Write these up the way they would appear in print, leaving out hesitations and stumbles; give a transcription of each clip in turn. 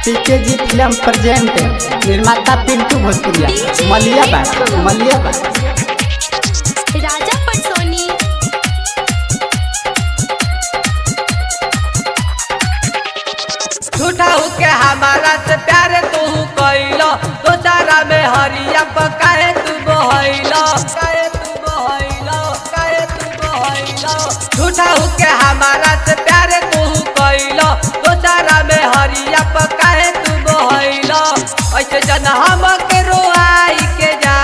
PKG film present निर्माता पिंटू भोजपुरिया मलियाबाग राजा पटसोनी। झूठा के हमारा से प्यार तू कैलो दोसारा में हरिया पकाए तू बहैलो झूठा के हमारा से प्यार तू कैलो दोसारा में हरिया पकाए तू बहैलो ऐसे जन हम के रोआई के जा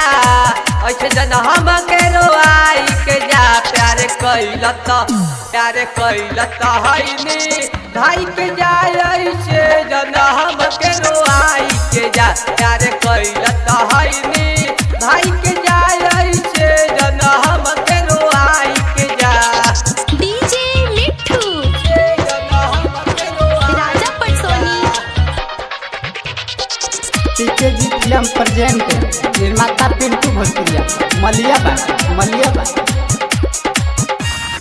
ऐसे जन हम के रोआई के जा प्यार कैलत हईनी भाई के जाए ऐसे जन हम के रोआई के जा प्यार कैलत हईनी भाई के जाए ऐसे जन हम के रोआई के जा डीजे मिट्ठू राजा पटसोनी। पीकेजी फिल्म प्रेजेंट निर्माता पिंटू भोजपुरिया मलियाबाग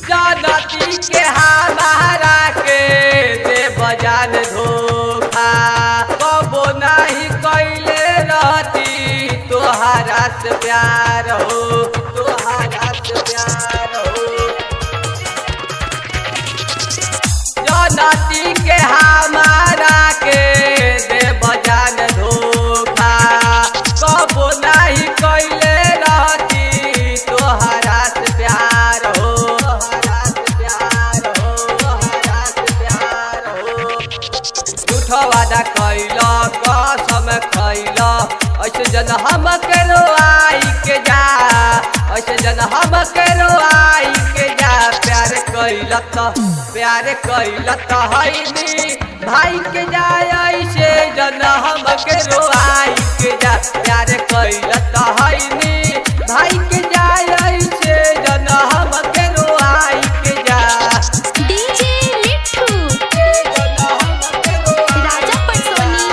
जानती के हमारा के दे बजान धोखा कबो नहीं कैले रहती तोहरा से प्यार हो जानती के हमारा के दे बजान धोखा कबो नहीं कैले रहती तोहरा से प्यार हो झूठा वादा कैला कसम खैला ऐसे जन हम के रोआई के जा ऐसे जन हम के रोआई के जा प्यार कैलत हईनी भाई के जा ऐसे जन हम के रोआई के जा प्यार कैलत हईनी भाई के जा ऐसे जन हम के रोआई के जा डीजे मिट्ठू राजा पटसोनी।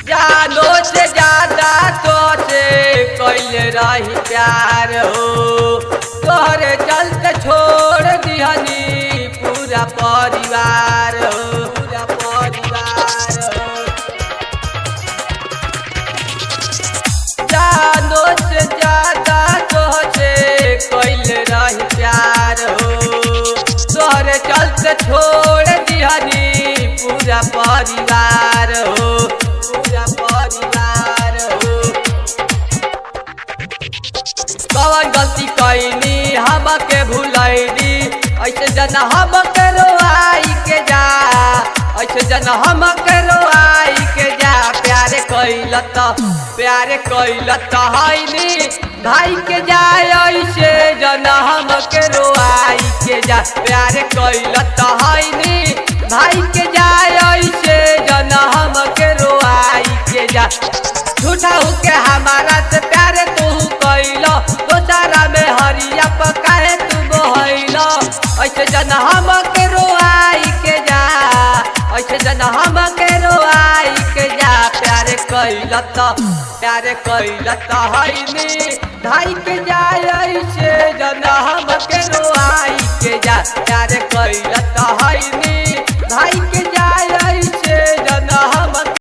जानो से ज्यादा सोचे कैले रही प्यार हो तोहरे चलते छोड़ दिहनी पूरा परिवार हो जानो से ज्यादा सोचे कैले रही प्यार हो तोहरे चलते छोड़ दिहनी पूरा परिवार हो कौन गलती कैनी हम के भूलैनी ऐसे जन हम के रोआई के जा ऐसे जन हम के रोआई के जा प्यार कैलत हईनी भाई के जा ऐसे जन हम के रोआई के जा प्यार कैलत हईनी भाई के जा ऐसे जन हम के रोआई के जा झूठा के हमारा से प्यार तू कैलो दोसारा में हरिया पकाए तू बहैलो ऐसे जन हम के रोआई के जा ऐसे जन हम के रोआई के जा प्यार कैलत हईनी भाई के जा ऐसे जन हम के रोआई के जा प्यार कैलत हईनी भाई के